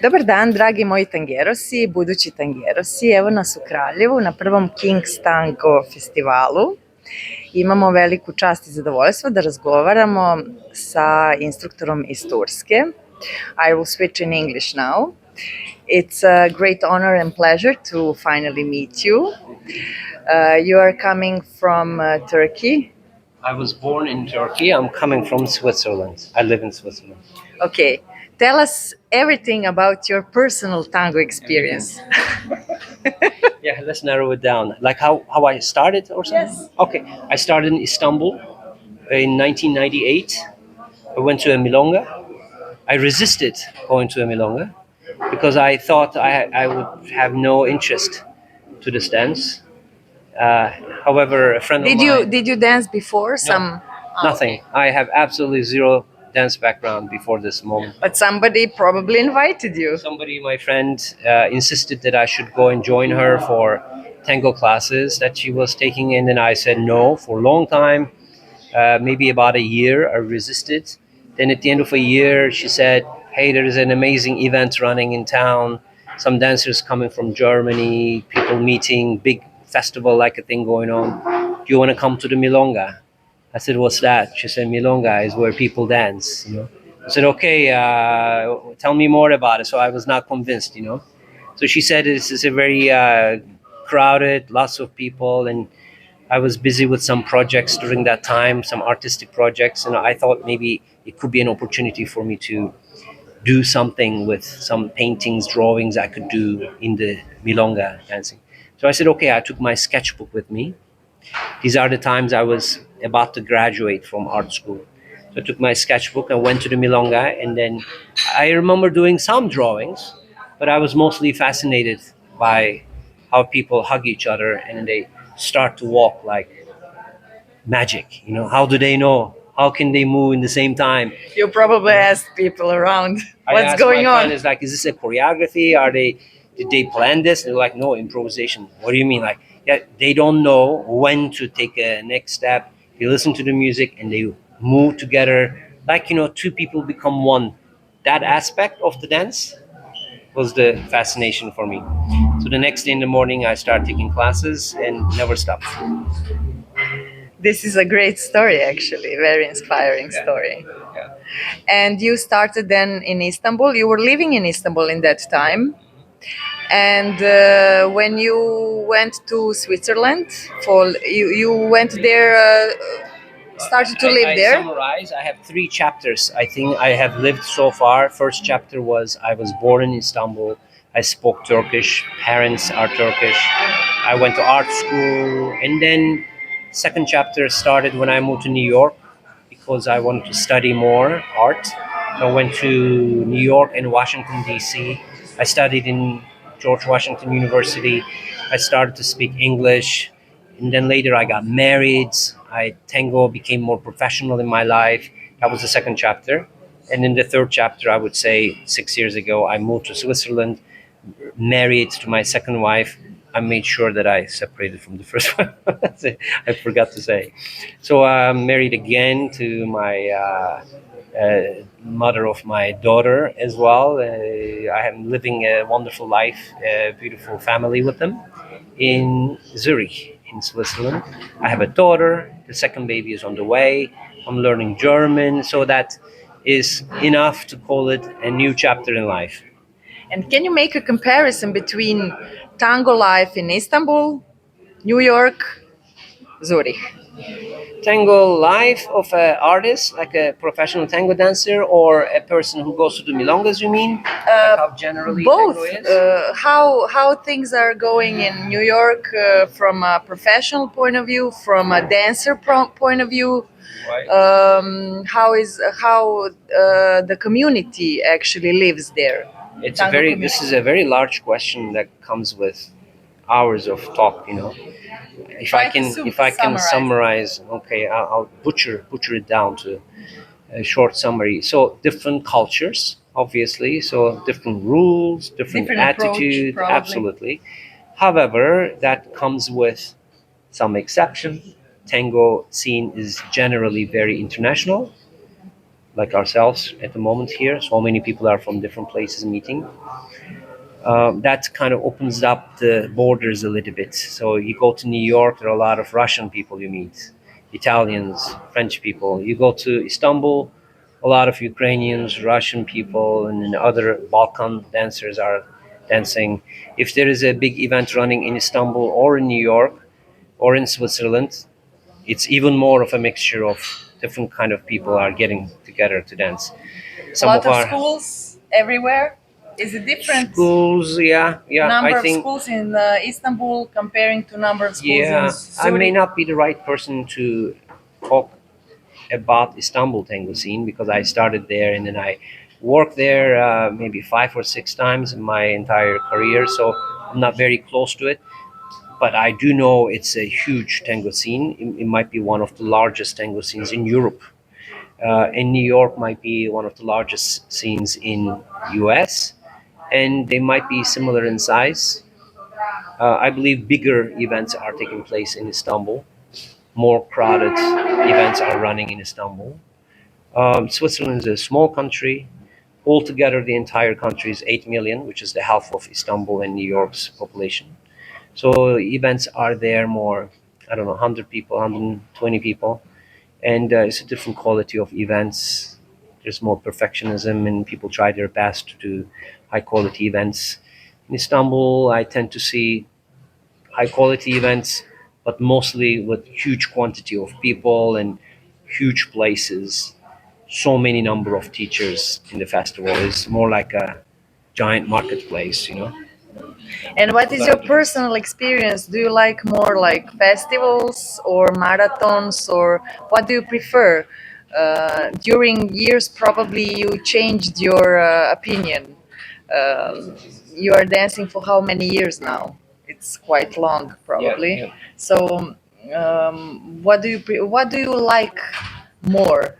Dobar dan, dragi moji tangerosi, budući tangerosi. Evo nas u Kraljevu na prvom King's Tango festivalu. Imamo veliku čast i zadovoljstvo da razgovaramo sa instruktorom iz Turske. I will switch in English now. It's a great honor and pleasure to finally meet you. You are coming from Turkey. I was born in Turkey. I'm coming from Switzerland. I live in Switzerland. Okay. Tell us everything about your personal tango experience. Yeah, let's narrow it down. Like how I started or something? Yes. Okay. I started in Istanbul in 1998. I went to a milonga. I resisted going to a milonga because I thought I would have no interest to this dance. However, a friend of mine... Did you dance before? Nothing. I have absolutely zero dance background before this moment. But somebody probably invited you. Somebody, my friend, insisted that I should go and join her for tango classes that she was taking, and then I said no for a long time. Maybe about a year, I resisted. Then at the end of a year, she said, hey, there is an amazing event running in town. Some dancers coming from Germany, people meeting, big festival like a thing going on. Do you want to come to the milonga? I said, what's that? She said, milonga is where people dance, you know. I said, okay, tell me more about it. So I was not convinced, you know. So she said, this is a very crowded, lots of people, and I was busy with some projects during that time, some artistic projects, and I thought maybe it could be an opportunity for me to do something with some paintings, drawings I could do in the milonga dancing. So I said, okay, I took my sketchbook with me. These are the times I was about to graduate from art school. So I took my sketchbook and went to the milonga, and then I remember doing some drawings, but I was mostly fascinated by how people hug each other and they start to walk like magic. You know, how do they know? How can they move in the same time? You probably asked people around I what's going on. Is like, is this a choreography? Did they plan this? And they're like, no, improvisation. What do you mean? Like, yeah, they don't know when to take a next step. They listen to the music and they move together. Like, you know, two people become one. That aspect of the dance was the fascination for me. So the next day in the morning, I started taking classes and never stopped. This is a great story, actually. Very inspiring story. Yeah. And you started then in Istanbul. You were living in Istanbul in that time. And when you went to Switzerland, you went there, started to live there. I summarize, I have 3 chapters. I think I have lived so far. First chapter was I was born in Istanbul. I spoke Turkish. Parents are Turkish. I went to art school. And then second chapter started when I moved to New York because I wanted to study more art. I went to New York and Washington, D.C. I studied in George Washington University. I started to speak English, and then later I got married. Tango became more professional in my life. That was the second chapter. And in the third chapter, I would say 6 years ago, I moved to Switzerland, married to my second wife. I made sure that I separated from the first one. I forgot to say. So I'm married again to my mother of my daughter as well. I am living a wonderful life, a beautiful family with them in Zurich, in Switzerland. I have a daughter. The second baby is on the way. I'm learning German, so that is enough to call it a new chapter in life. And can you make a comparison between tango life in Istanbul, New York, Zurich? Tango life of an artist, like a professional tango dancer, or a person who goes to the milongas, you mean? Like how generally both. tango is? How things are going in New York from a professional point of view, from a dancer point of view. Right. How the community actually lives there? This is a very large question that comes with hours of talk, you know. If I can summarize, okay, I'll butcher it down to a short summary. So different cultures, obviously, so different rules, different attitude, absolutely. However, that comes with some exception. Tango scene is generally very international. like ourselves at the moment here. So many people are from different places meeting. That kind of opens up the borders a little bit. So you go to New York, there are a lot of Russian people you meet, Italians, French people. You go to Istanbul, a lot of Ukrainians, Russian people, and then other Balkan dancers are dancing. If there is a big event running in Istanbul or in New York or in Switzerland, it's even more of a mixture of different kind of people are getting together to dance. A Some lot of of our schools everywhere. Is it different schools, yeah, I number of think, schools in Istanbul comparing to number of schools in yeah, I may Zurich? not be the right person to talk about Istanbul tango scene because I started there and then I worked there maybe 5 or 6 times in my entire career, so I'm not very close to it. But I do know it's a huge tango scene. It might be one of the largest tango scenes in Europe. And New York might be one of the largest scenes in US, and they might be similar in size. I believe bigger events are taking place in Istanbul. More crowded events are running in Istanbul. Switzerland is a small country. Altogether, the entire country is 8 million, which is the half of Istanbul and New York's population. So events are there more, I don't know, 100 people, 120 people. And it's a different quality of events. There's more perfectionism, and people try their best to do high quality events. In Istanbul, I tend to see high quality events, but mostly with huge quantity of people and huge places. So many number of teachers in the festival. It's more like a giant marketplace, you know. And what is your personal experience? Do you like more like festivals or marathons, or what do you prefer? During years, probably you changed your opinion. Um, you are dancing for how many years now? It's quite long, probably. Yeah. So, what do you like more?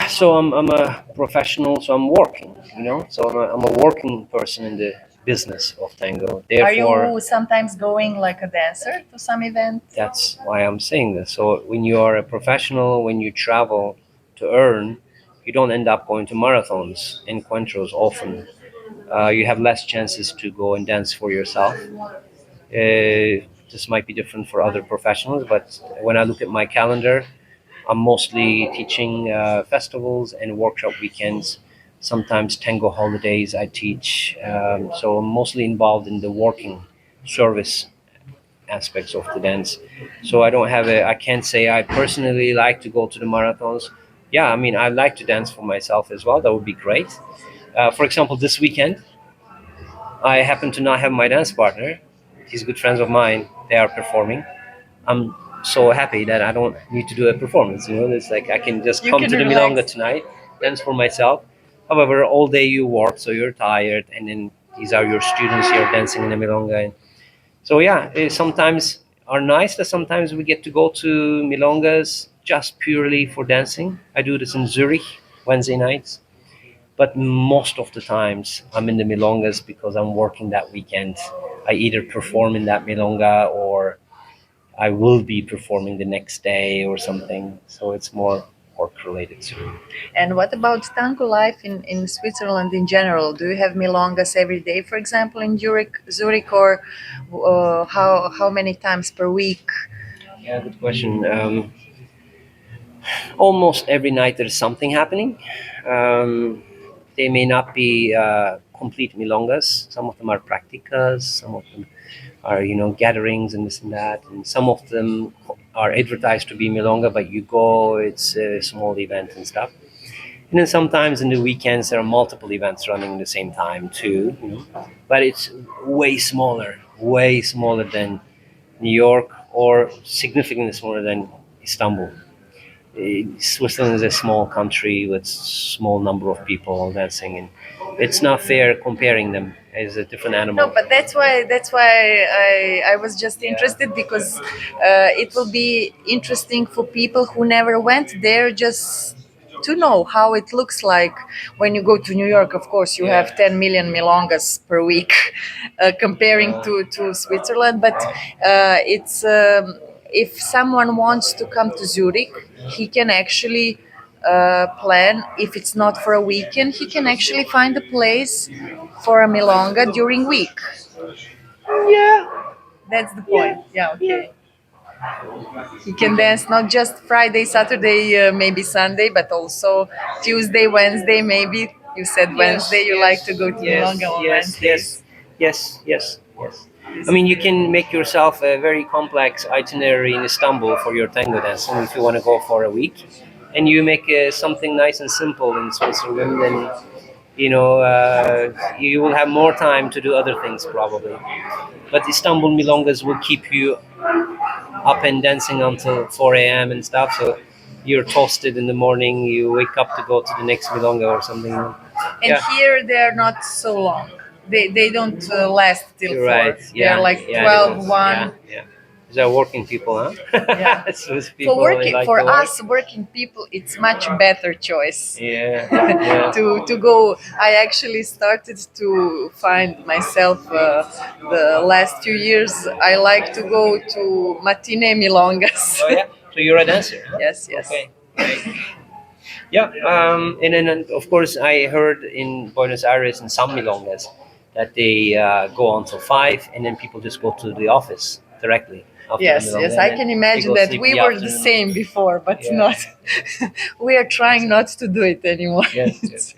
So I'm a professional, so I'm working, you know. So I'm a working person in the business of tango. Are Therefore, you sometimes going like a dancer to some event? that's why I'm saying this. So when you are a professional, when you travel to earn, you don't end up going to marathons, encuentros often. You have less chances to go and dance for yourself. This might be different for other professionals, but when I look at my calendar, I'm mostly teaching festivals and workshop weekends. Sometimes tango holidays I teach. So I'm mostly involved in the working service aspects of the dance. So I can't say I personally like to go to the marathons. Yeah, I mean, I like to dance for myself as well. That would be great. For example, this weekend, I happen to not have my dance partner. He's good friends of mine. They are performing. I'm so happy that I don't need to do a performance. You know, it's like I can just You come can to the milonga relax. tonight, dance for myself. However, all day you work, so you're tired, and then these are your students here dancing in the milonga. And so yeah, sometimes are nice that sometimes we get to go to milongas just purely for dancing. I do this in Zurich Wednesday nights, but most of the times I'm in the milongas because I'm working that weekend. I either perform in that milonga or I will be performing the next day or something. So it's more work related to. And what about tango life in Switzerland in general? Do you have milongas every day, for example, in Zurich, or how many times per week? Yeah, good question. Almost every night there's something happening. They may not be complete milongas. Some of them are practicas. Some of them are gatherings and this and that. And some of them are advertised to be milonga, but you go, it's a small event and stuff. And then sometimes in the weekends there are multiple events running at the same time too. But it's way smaller than New York or significantly smaller than Istanbul. Switzerland is a small country with small number of people dancing, and it's not fair comparing them. It's a different No, animal. but that's why I was just interested because it will be interesting for people who never went there just to know how it looks like when you go to New York. Of course, you have 10 million milongas per week comparing to Switzerland, but it's if someone wants to come to Zurich, he can actually plan. If it's not for a weekend, he can actually find a place for a milonga during week. Yeah. That's the point. Yeah, okay. He can dance not just Friday, Saturday, maybe Sunday, but also Tuesday, Wednesday, maybe. You said Wednesday, you like to go to milonga on Wednesdays. Yes. I mean, you can make yourself a very complex itinerary in Istanbul for your tango dancing if you want to go for a week, and you make something nice and simple in Switzerland, and you will have more time to do other things probably. But Istanbul milongas will keep you up and dancing until 4 a.m. and stuff. So you're toasted in the morning. You wake up to go to the next milonga or something. And here they're not so long. They don't last till You're 4. right. Yeah, They're like yeah, 12, they 1. Yeah. These are working people, huh? Yeah. Swiss people, For they working, like for to work. us working people, it's much better choice. Yeah. To go. I actually started to find myself the last few years. I like to go to matinee milongas. Oh yeah. So you're a dancer. Huh? Yes. Okay. Great. Yeah. And then of course I heard in Buenos Aires in some milongas that they go until 5, and then people just go to the office directly after the milonga. Yes, and I then can they imagine go that sleep we in the were the afternoon. same before, but Yeah. not. We are trying not to do it anymore. Yes.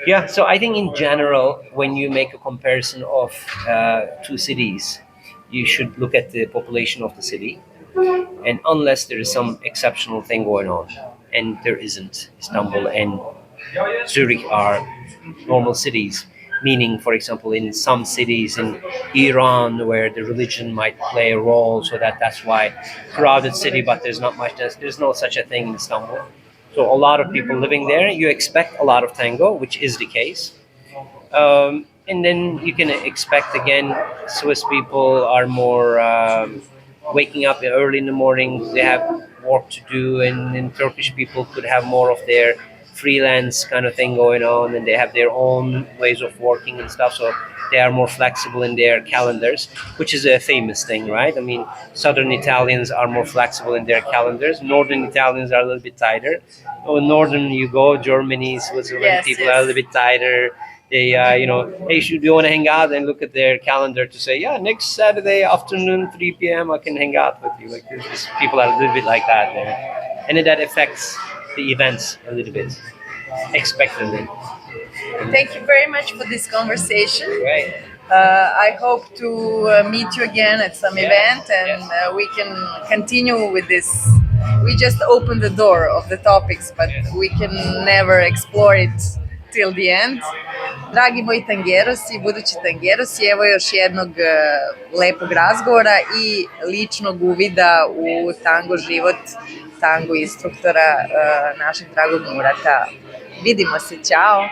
Yeah, so I think in general, when you make a comparison of two cities, you should look at the population of the city. And unless there is some exceptional thing going on, and there isn't, Istanbul and Zurich are normal cities. Meaning, for example, in some cities in Iran where the religion might play a role, so that's why crowded city, but there's not much. There's no such a thing in Istanbul. So a lot of people living there, you expect a lot of tango, which is the case. And then you can expect again, Swiss people are more waking up early in the morning. They have work to do, and then Turkish people could have more of their freelance kind of thing going on, and they have their own ways of working and stuff. So they are more flexible in their calendars, which is a famous thing, right? I mean, Southern Italians are more flexible in their calendars. Northern Italians are a little bit tighter. Oh, northern you go, Germany, Switzerland, Yes, people yes. are a little bit tighter. They, hey, do you want to hang out, and look at their calendar to say, yeah, next Saturday afternoon, 3 p.m., I can hang out with you. Like, people are a little bit like that there. And then that affects the events a little bit, expectedly. Thank you very much for this conversation. Right. I hope to meet you again at some event, and we can continue with this. We just opened the door of the topics, but we can never explore it till the end. Dragi moji tangerosi, budući tangerosi, evo još jednog lepog razgovora i ličnog uvida u tango život tango instruktora našeg dragog Murata. Vidimo se, ćao!